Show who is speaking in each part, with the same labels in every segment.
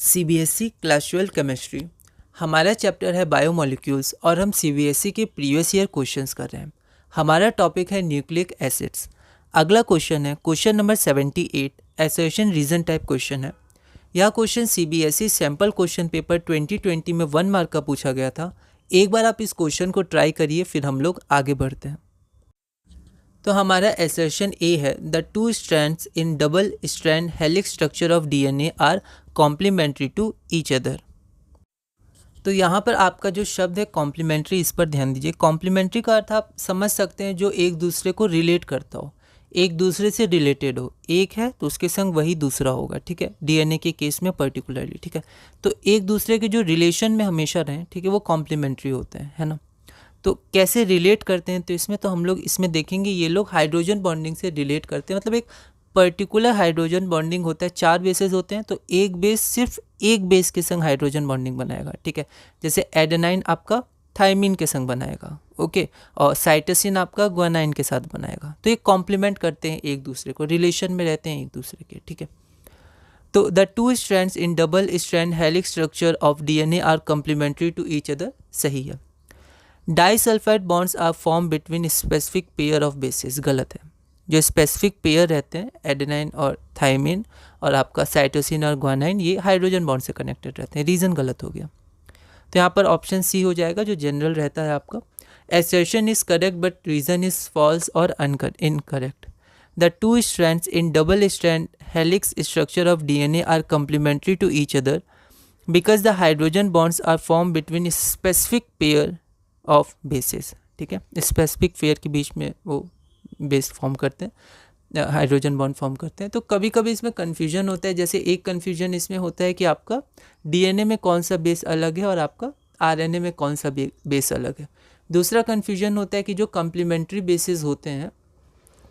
Speaker 1: CBSE class 12 chemistry. हमारा chapter है biomolecules और हम सीबीएसई के प्रीवियस ईयर क्वेश्चंस कर रहे हैं। हमारा टॉपिक है न्यूक्लिक एसिड्स। अगला क्वेश्चन है question number 78, assertion reason type question है। यह question CBSE sample question paper 2020 में 1 मार्क का पूछा गया था। एक बार आप इस क्वेश्चन को ट्राई करिए, फिर हम लोग आगे बढ़ते हैं। तो हमारा एसर्शन ए है, the two strands in double strand helix structure of DNA are complementary to each other. तो यहाँ पर आपका जो शब्द है कॉम्प्लीमेंट्री, इस पर ध्यान दीजिए। कॉम्प्लीमेंट्री का अर्थ आप समझ सकते हैं जो एक दूसरे को रिलेट करता हो, एक दूसरे से रिलेटेड हो। एक है तो उसके संग वही दूसरा होगा, ठीक है, डीएनए के केस में पर्टिकुलरली, ठीक है। तो एक दूसरे के जो रिलेशन में हमेशा रहें, ठीक है, वो कॉम्प्लीमेंट्री होते हैं, है ना। तो कैसे रिलेट करते हैं, तो इसमें तो हम लोग इसमें देखेंगे ये लोग हाइड्रोजन बॉन्डिंग से रिलेट करते हैं। मतलब एक पर्टिकुलर हाइड्रोजन बॉन्डिंग होता है, 4 बेसेस होते हैं, तो एक बेस सिर्फ एक बेस के संग हाइड्रोजन बॉन्डिंग बनाएगा, ठीक है। जैसे एडेनाइन आपका थायमिन के संग बनाएगा, ओके, और साइटोसिन आपका ग्वानाइन के साथ बनाएगा। तो ये कॉम्प्लीमेंट करते हैं एक दूसरे को, रिलेशन में रहते हैं एक दूसरे के, ठीक है। तो the two strands in double strand helix structure of DNA are complementary to each other, सही है। Disulphide bonds are form between specific pair of bases, गलत है। जो स्पेसिफिक पेयर रहते हैं एडेनाइन और थायमिन और आपका साइटोसिन और ग्वानाइन, ये हाइड्रोजन बॉन्ड से कनेक्टेड रहते हैं। रीज़न गलत हो गया, तो यहाँ पर ऑप्शन सी हो जाएगा जो जनरल रहता है आपका। Assertion is correct but reason is false और incorrect. The two strands in double strand helix structure of DNA are complementary to each other because the hydrogen bonds are form between specific pair of bases, ठीक है। Specific pair के बीच में वो base form करते हैं, hydrogen bond form करते हैं। तो कभी कभी इसमें कन्फ्यूजन होता है। जैसे एक कन्फ्यूजन इसमें होता है कि आपका डीएनए में कौन सा बेस अलग है और आपका आरएनए में कौन सा बेस अलग है। दूसरा कन्फ्यूजन होता है कि जो कम्प्लीमेंट्री बेसिस होते हैं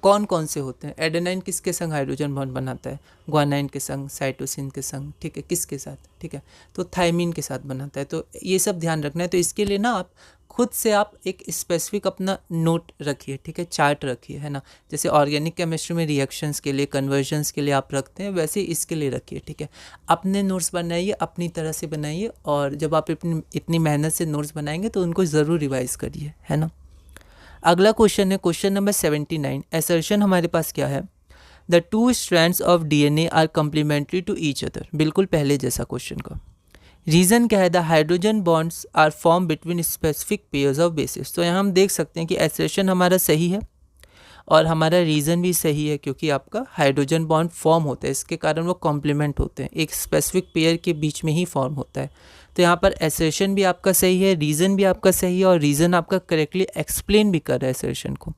Speaker 1: कौन कौन से होते हैं। एडेनाइन किसके संग हाइड्रोजन बॉन्ड बनाता है, ग्वानाइन के संग, साइटोसिन के संग, ठीक है, किसके साथ, ठीक है, तो थायमिन के साथ बनाता है। तो ये सब ध्यान रखना है। तो इसके लिए ना आप खुद से आप एक स्पेसिफिक अपना नोट रखिए, ठीक है, चार्ट रखिए, है ना। जैसे ऑर्गेनिक केमिस्ट्री में रिएक्शंस के लिए, कन्वर्जन्स के लिए आप रखते हैं, वैसे इसके लिए रखिए, ठीक है। अपने नोट्स बनाइए, अपनी तरह से बनाइए, और जब आप इतनी मेहनत से नोट्स बनाएंगे तो उनको ज़रूर रिवाइज करिए, है ना। अगला क्वेश्चन है क्वेश्चन नंबर 79। एसर्शन हमारे पास क्या है, the two strands of DNA are complementary to each other, बिल्कुल पहले जैसा क्वेश्चन का। रीज़न क्या है, the hydrogen bonds are form between specific pairs of bases. तो यहाँ हम देख सकते हैं कि एसर्शन हमारा सही है और हमारा रीज़न भी सही है, क्योंकि आपका हाइड्रोजन बॉन्ड फॉर्म होता है, इसके कारण वो कॉम्प्लीमेंट होते हैं, एक स्पेसिफिक पेयर के बीच में ही फॉर्म होता है। तो यहाँ पर एसर्शन भी आपका सही है, रीज़न भी आपका सही है, और रीज़न आपका करेक्टली एक्सप्लेन भी कर रहा है एसर्शन को।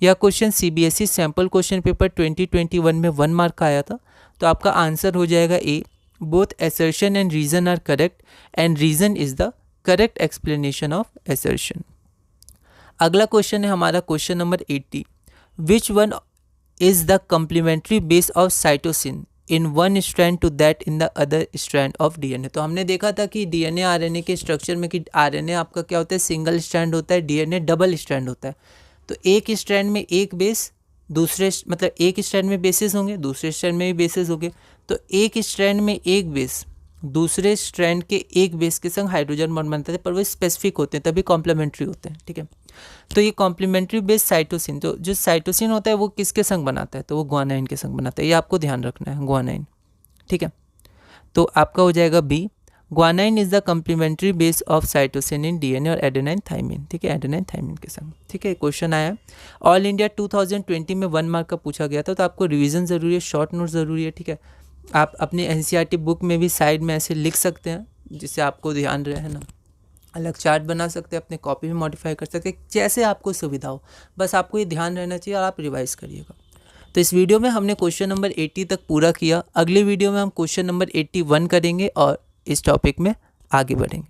Speaker 1: यह question CBSE sample question paper 2021 में 1 मार्क का आया था। तो आपका आंसर हो जाएगा ए, both assertion and reason are correct and reason is the correct explanation of assertion। अगला क्वेश्चन है हमारा question number 80। Which one is the complementary base of cytosine in one strand to that in the other strand of DNA. तो हमने देखा था कि DNA RNA के structure में कि आरएनए आपका क्या होता है, सिंगल स्ट्रैंड होता है, डीएनए डबल स्ट्रैंड होता है। तो एक स्ट्रैंड में एक बेस, दूसरे मतलब एक स्ट्रैंड में बेसिस होंगे, दूसरे स्ट्रैंड में भी बेसिस होंगे। तो एक स्ट्रैंड में एक बेस दूसरे स्ट्रैंड के एक बेस के संग हाइड्रोजन बॉन्ड बनते हैं, पर वो स्पेसिफिक होते हैं, तभी कॉम्प्लीमेंट्री होते हैं, ठीक है। तो ये कॉम्प्लीमेंट्री बेस साइटोसिन, तो जो साइटोसिन होता है वो किसके संग बनाता है, तो वो ग्वानाइन के संग बनाता है। ये आपको ध्यान रखना है, ग्वानाइन, ठीक है। तो आपका हो जाएगा B, guanine is the complementary base of cytosine in DNA और एडेनाइन थायमिन, ठीक है, एडेनाइन थायमिन के संग, ठीक है। क्वेश्चन आया ऑल इंडिया 2020 में 1 मार्क का पूछा गया था। तो आपको रिवीजन ज़रूरी है, शॉर्ट नोट ज़रूरी है, ठीक है। आप अपने एनसीईआरटी बुक में भी साइड में ऐसे लिख सकते हैं जिससे आपको ध्यान रहे, है ना। अलग चार्ट बना सकते हैं, अपने कॉपी में मॉडिफाई कर सकते हैं, जैसे आपको सुविधा हो। बस आपको ये ध्यान रहना चाहिए और आप रिवाइज करिएगा। तो इस वीडियो में हमने क्वेश्चन नंबर 80 तक पूरा किया। अगले वीडियो में हम क्वेश्चन नंबर 81 करेंगे और इस टॉपिक में आगे बढ़ेंगे।